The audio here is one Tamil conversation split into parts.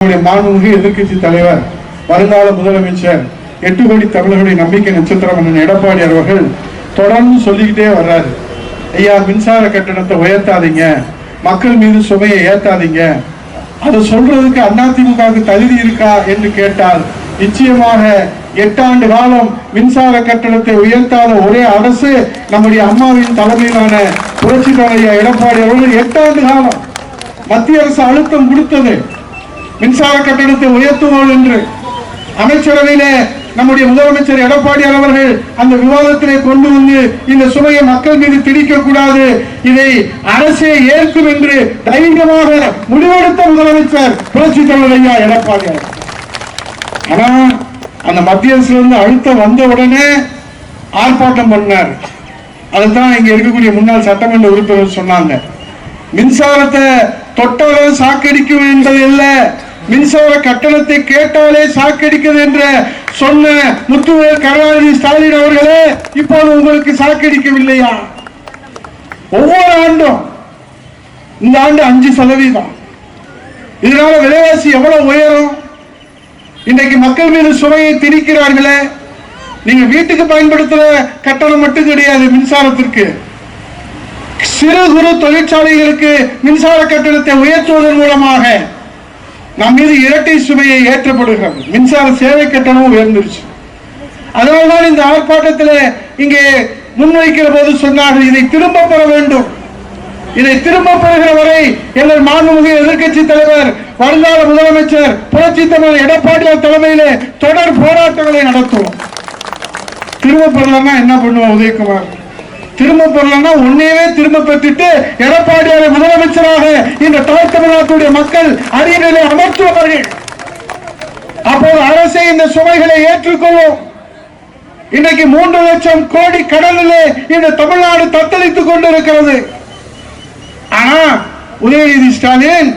மாண்புமிகு எதிர்க்கட்சி தலைவர் வருங்கால முதலமைச்சர் 8 கோடி தமிழர்களுடைய நம்பிக்கை நட்சத்திரம் எடப்பாடி அவர்கள் தொடர்ந்து சொல்லிக்கிட்டே வர்றாரு. ஐயா, மின்சார கட்டணத்தை உயர்த்தாதீங்க, மக்கள் மீது சுமையை ஏத்தாதீங்க. அதை சொல்றதுக்கு அதிமுகவுக்கு தகுதி இருக்கா என்று கேட்டால் நிச்சயமாக 8 ஆண்டு காலம் மின்சார கட்டணத்தை உயர்த்தாத ஒரே அரசு நம்முடைய அம்மாவின் தலைமையிலான புரட்சி தலைவர் எடப்பாடி அவர்கள் 8 ஆண்டு காலம் மத்திய அரசு அழுத்தம் கொடுத்தது மின்சார கட்டணத்தை உயர்த்துவோம் என்று. அமைச்சரவையிலே நம்முடைய முதலமைச்சர் எடப்பாடி அவர்கள் அந்த விவாதத்திலே கொண்டு வந்து இந்த சுமையை மக்கள் மீது திணிக்க கூடாது, இதை அரசே ஏற்கும் என்று தைரியமாக முடிவெடுத்த முதலமைச்சர் புரட்சி தலைவர் ஐயா எடப்பாடி. ஆனா அந்த மத்திய அரசுல இருந்து அழுத்தம் வந்த உடனே ஆர்ப்பாட்டம் பண்ணார். அதுதான் இங்க இருக்கக்கூடிய முன்னாள் சட்டமன்ற உறுப்பினர் சொன்னாங்க, மின்சாரத்தை தொட்டாலே சாக்கடிக்கும் என்பது இல்ல, மின்சார கட்டணத்தை கேட்டாலே சாக்கடிக்கிறது என்று சொன்ன முத்துவேல் கருணாநிதி ஸ்டாலின் அவர்களே இப்போது உங்களுக்கு சாக்கடிக்கவில்லையா? ஒவ்வொரு ஆண்டும் இந்த ஆண்டு 5%. இதனால விலைவாசி எவ்வளவு உயரும்? இன்றைக்கு மக்கள் மீது சுமையை திணிக்கிறார்களே. நீங்க வீட்டுக்கு பயன்படுத்துற கட்டணம் மட்டும் கிடையாது, மின்சாரத்திற்கு சிறு குறு தொழிற்சாலைகளுக்கு மின்சார கட்டணத்தை உயர்த்துவதன் மூலமாக நம் மீது இரட்டை சுமையை ஏற்றப்படுகிறது. மின்சார சேவை கட்டணம் உயர்ந்துருச்சு. அதனால்தான் இந்த ஆர்ப்பாட்டத்தில் இங்கே முன்வைக்கிற போது சொன்னார்கள், இதை திரும்ப பெற வேண்டும். இதை திரும்ப பெறுகிற வரை எங்கள் மாண்புமிகு எதிர்க்கட்சி தலைவர் வருங்கால முதலமைச்சர் புரட்சி தலைவர் எடப்பாடியார் தலைமையிலே தொடர் போராட்டங்களை நடத்துவோம். திரும்ப பெறலன்னா என்ன பண்ணுவோம் உதயகுமார்? திரும்ப பெறலன்னா உன்னையவே திரும்ப பெற்றுட்டு எடப்பாடியாரை முதலமைச்சராக இந்த தாய் தமிழ்நாட்டுடைய மக்கள் அரியணையிலே அமர்த்துவார்கள். அப்போது அரசே இந்த சுமைகளை ஏற்றுக்கொள்ளும். இன்றைக்கு 3 லட்சம் கோடி கடனிலே இந்த தமிழ்நாடு தத்தளித்துக் கொண்டிருக்கிறது. ஆனா உதயநிதி ஸ்டாலின்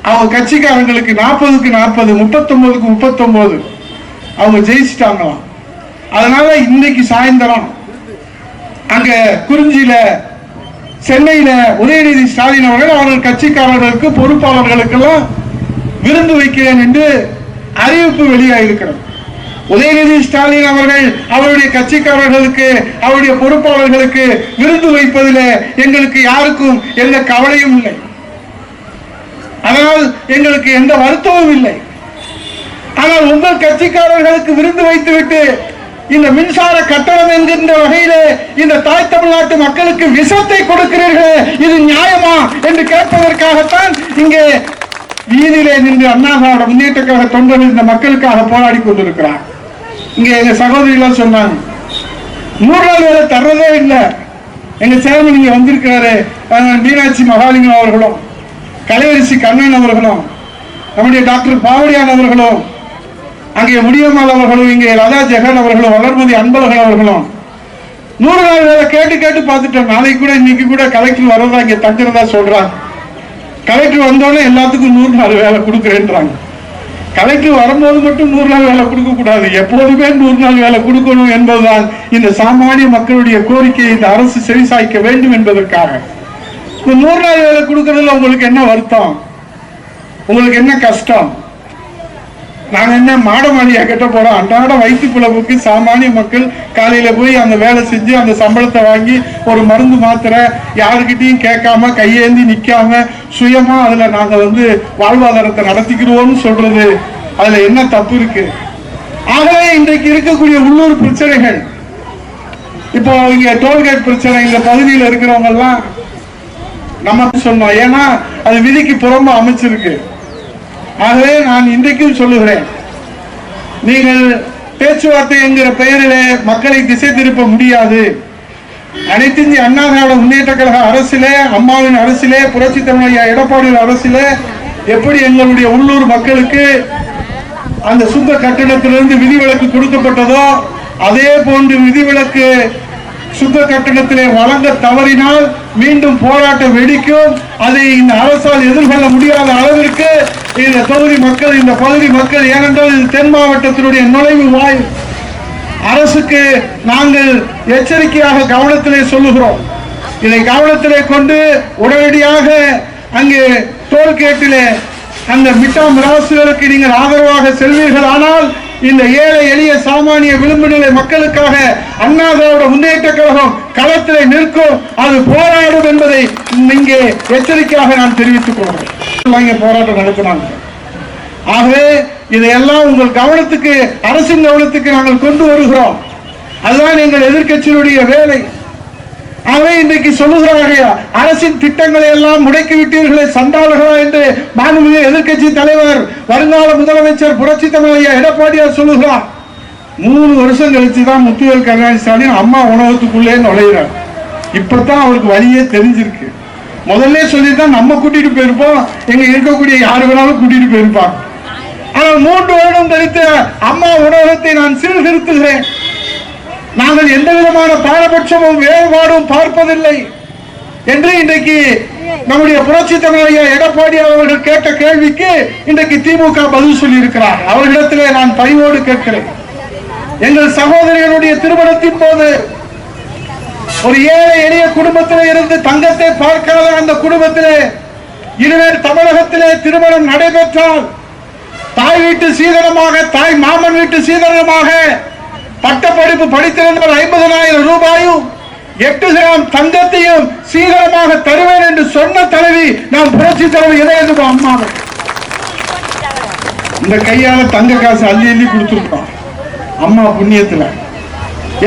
அவங்க கட்சிக்காரங்களுக்கு 40க்கு 40, 39க்கு 39 அவங்க ஜெயிச்சிட்டாங்களாம். அதனால இன்னைக்கு சாயந்தரம் அங்க குறிஞ்சியில சென்னையில உதயநிதி ஸ்டாலின் அவர்கள் கட்சிக்காரர்களுக்கு பொறுப்பாளர்களுக்கெல்லாம் விருந்து வைக்கிறேன் என்று அறிவிப்பு வெளியாகிருக்கிறது. உதயநிதி ஸ்டாலின் அவர்கள் அவருடைய கட்சிக்காரர்களுக்கு அவருடைய பொறுப்பாளர்களுக்கு விருந்து வைப்பதில் எங்களுக்கு யாருக்கும் எந்த கவலையும் இல்லை, அதனால் எங்களுக்கு எந்த வருத்தமும் இல்லை. ஆனால் உங்கள் கட்சிக்காரர்களுக்கு விருந்து வைத்துவிட்டு இந்த மின்சார கட்டணம் என்கின்ற வகையிலே இந்த தாய் தமிழ்நாட்டு மக்களுக்கு விஷத்தை கொடுக்கிறீர்களே, இது நியாயமா என்று கேட்பதற்காகத்தான் இங்கே வீதியிலே நின்று அண்ணா திராவிட முன்னேற்ற கழக தொண்டர்கள் இந்த மக்களுக்காக போராடி கொண்டிருக்கிறார். இங்க எங்க சகோதரிகள் சொன்னாங்க, 100 நாள் வேலை தர்றதே இல்லை. எங்க சேர்மன் இங்க வந்திருக்கிறாரு, மீனாட்சி மகாலிங்கம் அவர்களும் கலையரசி கண்ணன் அவர்களும் நம்முடைய டாக்டர் பாவடியான் அவர்களும் அங்கே முடியம்மாள் அவர்களும் இங்கே லதா ஜெகன் அவர்களும் வளர்மதி அன்பழகன் அவர்களும் 100 நாள் வேலை கேட்டு பார்த்துட்டோம். நாளைக்கு கூட இன்னைக்கு கூட கலெக்டர் வர்றதா இங்க தங்குறதா சொல்றாங்க. கலெக்டர் வந்தோடனே எல்லாத்துக்கும் 100 நாள் வேலை கொடுக்குறேன்றாங்க. கலெக்டர் வரும்போது மட்டும் 100 நாள் வேலை கொடுக்க கூடாது, எப்போதுமே 100 நாள் வேலை கொடுக்கணும் என்பதுதான் இந்த சாமானிய மக்களுடைய கோரிக்கையை இந்த அரசு செவிசாய்க்க வேண்டும் என்பதற்காக. 100 நாள் வேலை கொடுக்கறதுல உங்களுக்கு என்ன வருத்தம்? உங்களுக்கு என்ன கஷ்டம்? நாங்க என்ன மாட மாளிகா கட்ட போறோம்? அன்றாட வயிற்று பிளவுக்கு சாமானிய மக்கள் காலையில போய் அந்த வேலை செஞ்சு அந்த சம்பளத்தை வாங்கி ஒரு மருந்து மாத்திரை யாருக்கிட்டையும் கேட்காம கையேந்தி நிக்காம சுயமா அதுல நாங்க வாழ்வாதாரத்தை நடத்திக்கிறோம்னு சொல்றது அதுல என்ன தப்பு இருக்கு? ஆகவே இன்றைக்கு இருக்கக்கூடிய உள்ளூர் பிரச்சனைகள், இப்போ இங்க டோல்கேட் பிரச்சனை, இந்த பகுதியில் இருக்கிறவங்க எல்லாம் நம்ம சொன்னோம், ஏன்னா அது விதிக்கு புறம்பா அமைச்சிருக்கு. ஆகவே நான் இன்றைக்கும் சொல்லுகிறேன், நீங்கள் பேச்சுவார்த்தை என்கிற பெயரிலே மக்களை திசை திருப்ப முடியாது. அனைத்து இந்திய அண்ணா திராவிட முன்னேற்ற கழக அரசிலே, அம்மாவின் அரசிலே, புரட்சி தலைவர் எடப்பாடி அரசிலே எப்படி எங்களுடைய உள்ளூர் மக்களுக்கு அந்த சுங்க கட்டணத்திலிருந்து விதிவிலக்கு கொடுக்கப்பட்டதோ அதே போன்று விதிவிலக்கு சுங்க கட்டணத்திலே வழங்க தவறினால் மீண்டும் போராட்டம் வெடிக்கும். அதை இந்த அரசால் எதிர்கொள்ள முடியாத அளவிற்கு இந்த தொகுதி மக்கள், இந்த பகுதி மக்கள், ஏனென்றால் இது தென் மாவட்டத்தினுடைய நுழைவு வாயில், அரசுக்கு நாங்கள் எச்சரிக்கையாக கவனத்திலே சொல்லுகிறோம். இதை கவனத்திலே கொண்டு உடனடியாக அங்கே டோல்கேட்டிலே அந்த மிட்டா மிராசுகளுக்கு நீங்கள் ஆதரவாக செல்வீர்கள். ஆனால் இந்த ஏழை எளிய சாமானிய விளிம்பு நிலை மக்களுக்காக அண்ணா திராவிட முன்னேற்ற கழகம் களத்தில் நிற்கும், அது போராடும் என்பதை இங்கே எச்சரிக்கையாக நான் தெரிவித்துக் கொள்கிறேன். போராட்டம் நடத்தினாங்க. ஆகவே இதையெல்லாம் உங்கள் கவனத்துக்கு, அரசின் கவனத்துக்கு நாங்கள் கொண்டு வருகிறோம். அதுதான் எங்கள் எதிர்க்கட்சியினுடைய வேலை. ஆகவே இன்றைக்கு சொல்லுகிறார்கள், அரசின் திட்டங்களை எல்லாம் முடக்கி விட்டீர்களே சண்டாளர்களா என்று மாண்புமிகு எதிர்க்கட்சி தலைவர் வருங்கால முதலமைச்சர் புரட்சி தமிழ் ஐயா எடப்பாடியார் சொல்லுகிறார். 3 வருஷம் கழிச்சுதான் முத்துவேல் கருணாநிதி அம்மா உணவகத்துக்குள்ளே நுழைகிறார். இப்பதான் அவருக்கு வழியே தெரிஞ்சிருக்கு. முதல்ல சொல்லிதான் நம்ம கூட்டிட்டு போயிருப்போம், எங்க இருக்கக்கூடிய யாரு வேணாலும் கூட்டிட்டு போயிருப்பாங்க. ஆனால் 3 வருடம் கழித்து அம்மா உணவகத்தை நான் சீர்திருத்துகிறேன், நாங்கள் எந்த விதமான பாரபட்சமும் வேறுபாடும் பார்ப்பதில்லை என்று இன்றைக்கு நம்முடைய புரட்சி தமிழ் ஐயா எடப்பாடி அவர்கள் கேட்ட கேள்விக்கு இன்றைக்கு திமுக பதில் சொல்லி இருக்கிறார். அவர்களிடத்திலே நான் பணிவோடு கேட்கிறேன். எங்கள் சகோதரிகளுடைய திருமணத்தின் போது ஒரு ஏழை எளிய குடும்பத்திலே இருந்து தங்கத்தை பார்க்காத அந்த குடும்பத்திலே இருவர் தமிழகத்திலே திருமணம் நடைபெற்றால் தாய் வீட்டு சீதனமாக, தாய் மாமன் வீட்டு சீதனமாக பட்டப்படிப்பு படித்திருந்தவர் 50,000 ரூபாயும் 8 கிராம் தங்கத்தையும் சீதனமாக தருவேன் என்று சொன்ன தலைவி நாம் புரட்சி தலைவி இதயத்துக்கு அம்மா. இந்த கையால தங்க காசு அள்ளி அள்ளி கொடுத்திருக்கோம். அம்மா புண்ணியத்தில்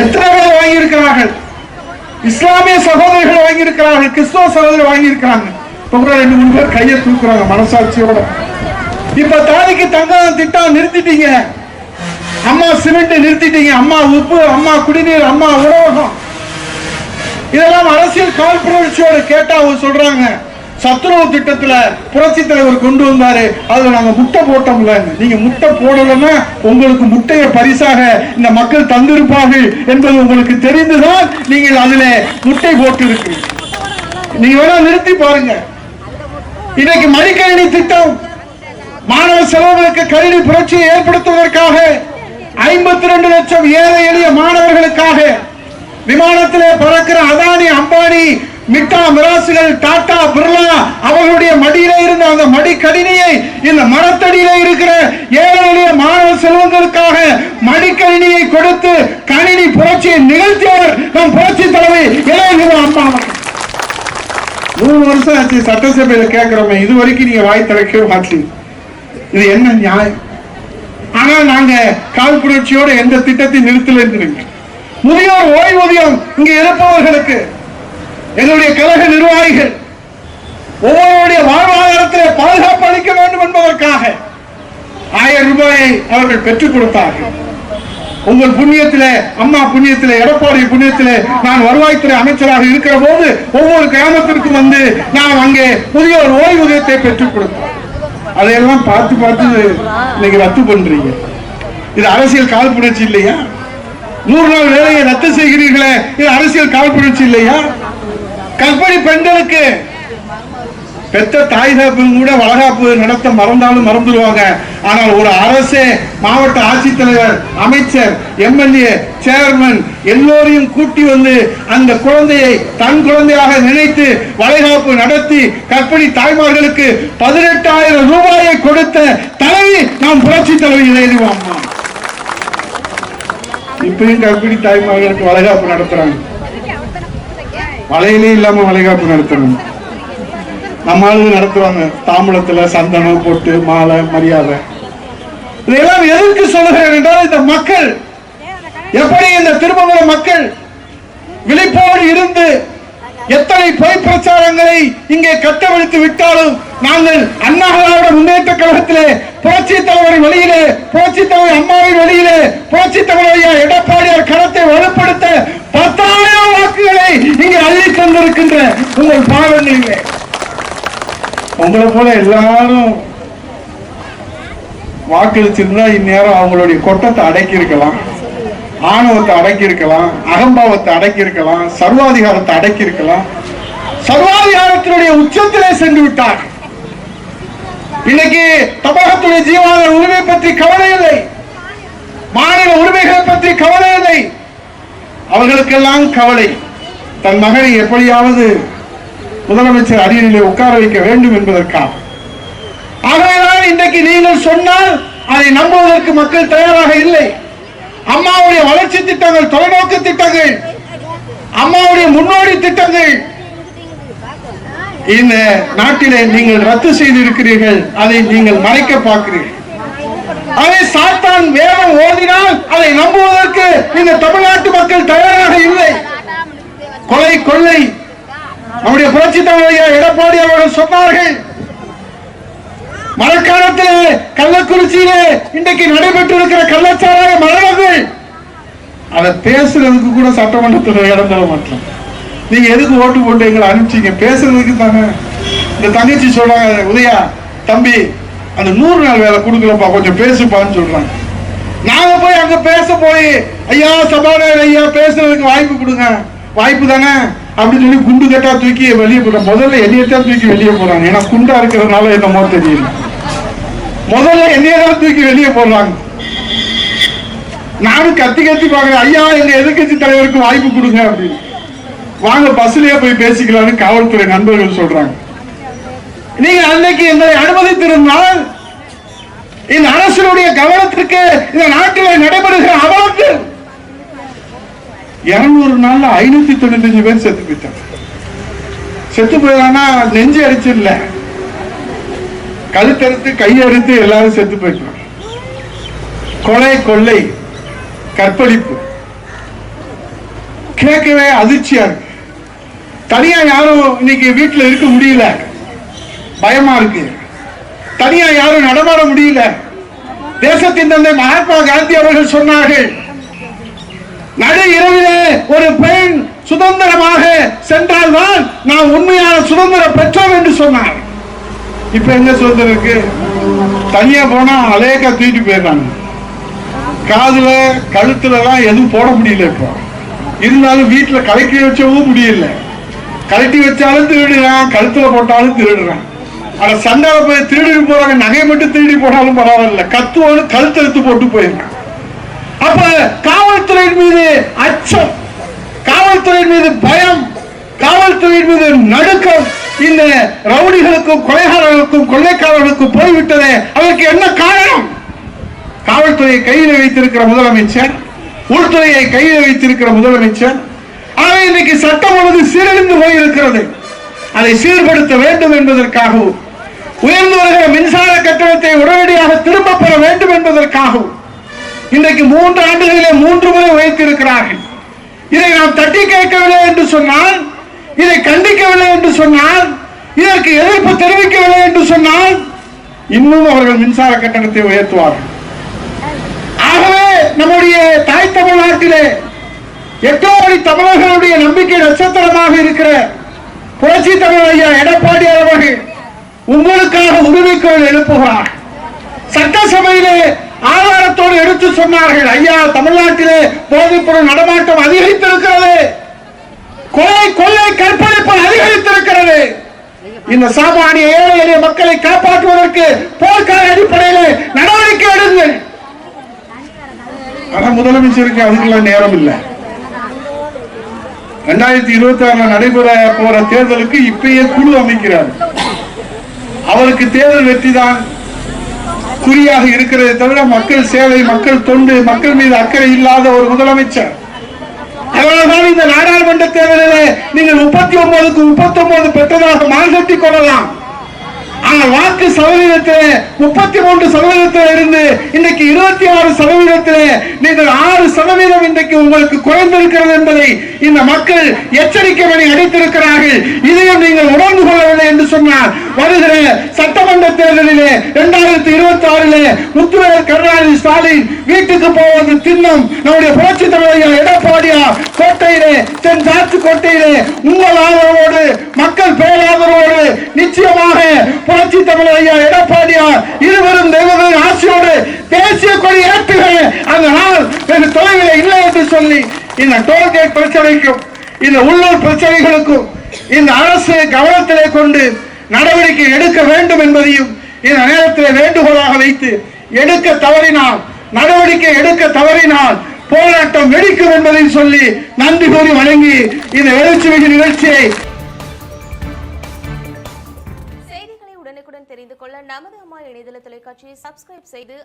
எத்தனை பேர் வாங்கியிருக்கிறார்கள்? இஸ்லாமிய சகோதரிகள் வாங்கியிருக்கிறார்கள், கிறிஸ்தவ சகோதரர் வாங்கியிருக்கிறாங்க. இப்ப 2-3 பேர் கையை தூக்குறாங்க மனசாட்சியோட. இப்ப தாலிக்கு தங்கம் திட்டம் நிறுத்திட்டீங்க, அம்மா சிமெண்ட் நிறுத்திட்டீங்க, அம்மா உப்பு, அம்மா குடிநீர், அம்மா உணவகம், இதெல்லாம் அரசியல் காழ்ப்புணர்ச்சியோடு. கேட்டா அவங்க சொல்றாங்க, சத்துணவு திட்டத்துல புரட்சி தலைவர் கொண்டு வந்தாரு, அதுல நாங்க முட்டை போட்டோம்ல. நீங்க முட்டை போடலன்னா உங்களுக்கு முட்டையை பரிசாக இந்த மக்கள் தந்திருப்பார்கள் என்பது உங்களுக்கு தெரிந்துதான் நீங்கள் அதுல முட்டை போட்டு இருக்கு. நீங்க வேணா நிறுத்தி பாருங்க. இன்னைக்கு மடிக்கணினி திட்டம், மாணவ செலவுகளுக்கு கணினி புரட்சியை ஏற்படுத்துவதற்காக 52 லட்சம் ஏழை எளிய மாணவர்களுக்காக விமானத்திலே பறக்கிற அதானி, அம்பானி, மிட்டா மிராசுகள், டாடா, பிர்லா அவர்களுடைய மடியிலே இருந்த அந்த மடிக்கணினியை இந்த மரத்தடியிலே இருக்கிற ஏழை எளிய மாணவ செல்வங்களுக்காக மடிக்கணினியை கொடுத்து கணினி புரட்சியை நிகழ்த்தியவர் நம் புரட்சி தலைவி இளைஞர் அம்மா. 3 வருஷம் ஆச்சு சட்டசபையில கேட்கிறோமே, இது வரைக்கும் நீங்க வாய் திறக்கவே மாட்டீங்க. இது என்ன நியாயம்? ஆனா நாங்க காழ்ப்புணர்ச்சியோட எந்த திட்டத்தை நிறுத்தல. முதியோர் ஓய்வூதியம் இங்க இருப்பவர்களுக்கு எங்களுடைய கழக நிர்வாகிகள் ஒவ்வொருடைய வாழ்வாதாரத்திலே பாதுகாப்பு அளிக்க வேண்டும் என்பதற்காக 1000 ரூபாயை அவர்கள் பெற்றுக் கொடுத்தார்கள். உங்கள் புண்ணியத்திலே, அம்மா புண்ணியத்திலே, எடப்பாடி புண்ணியத்திலே நான் வருவாய்த்துறை அமைச்சராக இருக்கிற போது ஒவ்வொரு கிராமத்திற்கும் வந்து நாம் அங்கே முதியோர் ஓய்வூதியத்தை பெற்றுக் கொடுத்தோம். அதையெல்லாம் பார்த்து பார்த்து இன்னைக்கு ரத்து பண்றீங்க. இது அரசியல் காழ்ப்புணர்ச்சி இல்லையா? 100 நாள் வேலையை ரத்து செய்கிறீர்களே, இது அரசியல் காழ்ப்புணர்ச்சி இல்லையா? கர்ப்பிணி பெண்களுக்கு பெத்த தாய் தகப்பன் கூட வளகாப்பு நடத்த மறந்தாலும் மறந்துடுவாங்க. ஆனால் ஒரு அரசே, மாவட்ட ஆட்சித்தலைவர், அமைச்சர், எம்எல்ஏ, சேர்மன் எல்லோரையும் கூட்டி வந்து அந்த குழந்தையை தன் குழந்தையாக நினைத்து வளைகாப்பு நடத்தி கர்ப்பிணி தாய்மார்களுக்கு 18,000 ரூபாயை கொடுத்த தலைவி நாம் புரட்சி தலைவி இளையராஜா. இப்பயும் கர்ப்பிணி தாய்மார்களுக்கு வளைகாப்பு நடத்துறாங்க. வளையலே இல்லாம வளைகாப்பு நடத்துறாங்க. நம்ம ஆளுங்க நடத்துவாங்க, தாம்பூலத்துல சந்தனம் போட்டு மாலை மரியாதை. இதெல்லாம் எதற்கு சொல்லுகிறேன் என்றால், இந்த மக்கள் எப்படி இந்த திருமங்கல மக்கள் விழிப்போடு இருந்து எத்தனை பொய் பிரச்சாரங்களை இங்கே கட்டவிழ்த்து விட்டாலும் நாங்கள் அண்ணா திராவிட முன்னேற்ற கழகத்திலே புரட்சி தலைவரின் வழியிலே, புரட்சி தலைவர் அம்மாவின் வழியிலே, புரட்சி தலைவர் எடப்பாடியார் கரத்தை வலுப்படுத்த 10,000 வாக்குகளை இங்கே அள்ளி தந்திருக்கின்ற உங்கள் பாவங்களிலே உங்களை போல எல்லாரும் வாக்களிச்சிருந்தா இந்நேரம் அவங்களுடைய கொட்டத்தை அடக்கி இருக்கலாம், ஆணவத்தை அடக்கி இருக்கலாம், அகம்பாவத்தை அடக்கி இருக்கலாம், சர்வாதிகாரத்தை அடக்கி இருக்கலாம். சர்வாதிகாரத்தினுடைய உச்சத்திலே சென்று விட்டார். இன்னைக்கு தமிழகத்துடைய ஜீவாதார உரிமை பற்றி கவலை இல்லை, மாநில உரிமைகளை பற்றி கவலை இல்லை. அவர்களுக்கெல்லாம் கவலை தன் மகனை எப்படியாவது முதலமைச்சர் அரியணையிலே உட்கார வைக்க வேண்டும் என்பதற்காக. ஆகவே இன்றைக்கு நீங்கள் சொன்னால் அதை நம்புவதற்கு மக்கள் தயாராக இல்லை. அம்மாவுடைய வளர்ச்சி திட்டங்கள், தொலைநோக்கு திட்டங்கள், அம்மாவுடைய முன்னோடி திட்டங்கள் இந்த நாட்டிலே நீங்கள் ரத்து செய்து இருக்கிறீர்கள். அதை நீங்கள் மறைக்க பார்க்கிறீர்கள். அதை சாத்தான் வேதம் ஓதினால் அதை நம்புவதற்கு இந்த தமிழ்நாட்டு மக்கள் தயாராக இல்லை. கொலை கொள்ளை நம்முடைய புரட்சி தலைவர் எடப்பாடி அவர்கள் சொன்னார்கள். மழைக்காலத்திலே கள்ளக்குறிச்சியிலே இன்றைக்கு நடைபெற்றிருக்கிற கள்ளச்சாராய மரணங்கள் அதை பேசுறதுக்கு கூட சட்டமன்றத்தில் இடம் தர மாட்டோம். நீங்க எதுக்கு ஓட்டு போட்டு எங்களை அனுப்பிச்சீங்க? பேசுறதுக்கு தானே. இந்த தங்கச்சி சொல்றாங்க, உதயா தம்பி அந்த 100 நாள் வேலை கொடுக்கலப்பா, கொஞ்சம் பேசுப்பான்னு சொல்றாங்க. நாங்க போய் அங்க பேச போய், ஐயா சபாநாயகர் ஐயா பேசுறதுக்கு வாய்ப்பு கொடுங்க, வாய்ப்பு தானே அப்படின்னு சொல்லி குண்டு கட்டா தூக்கி வெளியே போடுறோம். முதல்ல என்னையத்தான் தூக்கி வெளியே போறாங்க. ஏன்னா குண்டா இருக்கிறதுனால என்னமோ தெரியல, முதல்ல என்னையதான் தூக்கி வெளியே போடுறாங்க. நானும் கத்தி கத்தி பாக்குறேன், ஐயா எங்க எதிர்கட்சி தலைவருக்கு வாய்ப்பு கொடுங்க அப்படின்னு. வாங்க பஸ்லயே போய் பேசிக்கலாம்னு காவல்துறை நண்பர்கள் சொல்றாங்க. நீங்க அன்னைக்கு எங்களை அனுமதித்திருந்தால் இந்த அரசுடைய கவனத்திற்கு இந்த நாட்டில் நடைபெறுகிற அவலத்து 200 நாள்ல 595 பேர் செத்து போயிட்டாங்க. செத்து போயிடானா நெஞ்சு அடிச்சு இல்ல, கழுத்தறுத்து கையறுத்து எல்லாரும் செத்து போயிட்டாங்க. கொலை கொள்ளை கற்பழிப்பு கேட்கவே அதிர்ச்சியா இருக்கு. தனியா யாரும் இன்னைக்கு வீட்டுல இருக்க முடியல, பயமா இருக்கு. தனியா யாரும் நடமாட முடியல. தேசத்தின் தந்தை மகாத்மா காந்தி அவர்கள் சொன்னார்கள், நடு இரவிலே ஒரு பெண் சுதந்திரமாக சென்றால்தான் நாம் உண்மையான சுதந்திரம் பெற்றோம் என்று சொன்னார். இப்ப என்ன சுதந்திரம் இருக்கு? தனியா போனா அலேக்கா தூக்கிட்டு போயிடுறாங்க. காதுல கழுத்துல எல்லாம் எதுவும் போட முடியல. இப்போ இருந்தாலும் வீட்டுல கலக்கி வச்சவும் முடியல. கலட்டி வச்சாலும் திருடுறான், கழுத்துல போட்டாலும் திருடுறான். ஆனா சண்டால போய் திருடி போறாங்க, நகையை மட்டும் திருடி போனாலும் பரவாயில்ல, கத்துவோன்னு கழுத்தெடுத்து போட்டு போயிருக்கான். அப்ப காவல்துறையின் மீது அச்சம், காவல்துறையின் மீது பயம், காவல்துறையின் மீது நடுக்கம் இந்த ரவுடிகளுக்கும் கொலைகாரர்களுக்கும் கொள்ளைக்காரர்களுக்கும் போய்விட்டதே. அதற்கு என்ன காரணம்? காவல்துறையை கையில் வைத்திருக்கிற முதலமைச்சர், உள்துறையை கையில் வைத்திருக்கிற முதலமைச்சர். ஆக இன்னைக்கு சட்டம் ஒழுங்கு சீரழிந்து போயிருக்கிறது. அதை சீர்படுத்த வேண்டும் என்பதற்காகவும், உயர்ந்து வருகிற மின்சார கட்டணத்தை உடனடியாக திரும்ப பெற வேண்டும் என்பதற்காகவும் இன்றைக்கு 3 ஆண்டுகளிலே 3 முறை உயர்த்தியிருக்கிறார்கள். இதை நாம் தட்டி கேட்கவில்லை என்று சொன்னால், இதை கண்டிக்கவில்லை என்று சொன்னால், இதற்கு எதிர்ப்பு தெரிவிக்கவில்லை என்று சொன்னால் இன்னும் அவர்கள் மின்சார கட்டணத்தை உயர்த்துவார்கள். ஆகவே நம்முடைய தாய் தமிழ்நாட்டிலே 8 கோடி தமிழர்களுடைய நம்பிக்கை நட்சத்திரமாக இருக்கிற புரட்சி தமிழர் ஐயா எடப்பாடி அவர்கள் உங்களுக்காக உரிமைக்குரல் எழுப்புகிறார். சட்டசபையிலே ஆதாரத்தோடு எடுத்து சொன்னார்கள், ஐயா தமிழ்நாட்டிலே போதைப்பொருள் நடமாட்டம் அதிகரித்திருக்கிறது, கொலை கொள்ளை கற்பழிப்பு அதிகரித்திருக்கிறது. இந்த சாமானிய ஏழை எளிய மக்களை காப்பாற்றுவதற்கு போர்க்கால அடிப்படையில் நடவடிக்கை எடுங்கள். ஆனா முதலமைச்சருக்கு அதுக்கெல்லாம் நேரம் இல்லை. 2026 நடைபெற போற தேர்தலுக்கு இப்பயே குழு அமைக்கிறார். அவருக்கு தேர்தல் வெற்றி தான் குறியாக இருக்கிறதை தவிர மக்கள் சேவை, மக்கள் தொண்டு, மக்கள் மீது அக்கறை இல்லாத ஒரு முதலமைச்சர். அதனால்தான் இந்த நாடாளுமன்ற தேர்தலில் நீங்கள் 39க்கு 39 பெற்றதாக மார்கட்டி கொள்ளலாம். ஆனால் வாக்கு சதவீதத்திலே 33% இருந்து இன்றைக்கு 26% நீங்கள் 6% இன்றைக்கு உங்களுக்கு குறைந்திருக்கிறது என்பதை இந்த மக்கள் எச்சரிக்கை மணி அடித்திருக்கிறார்கள். இதையும் நீங்கள் உணர்ந்து கொள்ளவில்லை என்று சொன்னால் வருகிற சட்டமன்ற தேர்தலிலே 2026 முத்துவேல் கருணாநிதி ஸ்டாலின் வீட்டுக்கு போவது தின்னம் நம்முடைய புரட்சி தலைவர் எடப்பாடியார் கோட்டையிலே, தென் சாத்து கோட்டையிலே உங்கள் ஆதரவோடு, மக்கள் பேராதரவோடு நிச்சயமாக புரட்சி தமிழர் ஐயா எடப்பாடியார் இருவரும் தெய்வங்களின் ஆட்சியோடு தேசிய கொடி ஏற்றுகிற அந்த நாள் வெகு தொலைவில் இல்லை என்று சொல்லி இந்த டோல்கேட் பிரச்சனைக்கும் இந்த உள்ளூர் பிரச்சனைகளுக்கும் இந்த அரசு கவனத்திலே கொண்டு நடவடிக்கை எடுக்க வேண்டும் என்பதையும் இந்த நேரத்தில் வேண்டுகோளாக வைத்து, எடுக்க தவறினால், நடவடிக்கை எடுக்க தவறினால் போராட்டம் வெடிக்கும் என்பதை சொல்லி நன்றி கூறி வழங்கி இந்த எழுச்சி மிகு நிகழ்ச்சியை தெரிந்து கொள்ள நமது அம்மா இணையதள தொலைக்காட்சியை சப்ஸ்கிரைப் செய்து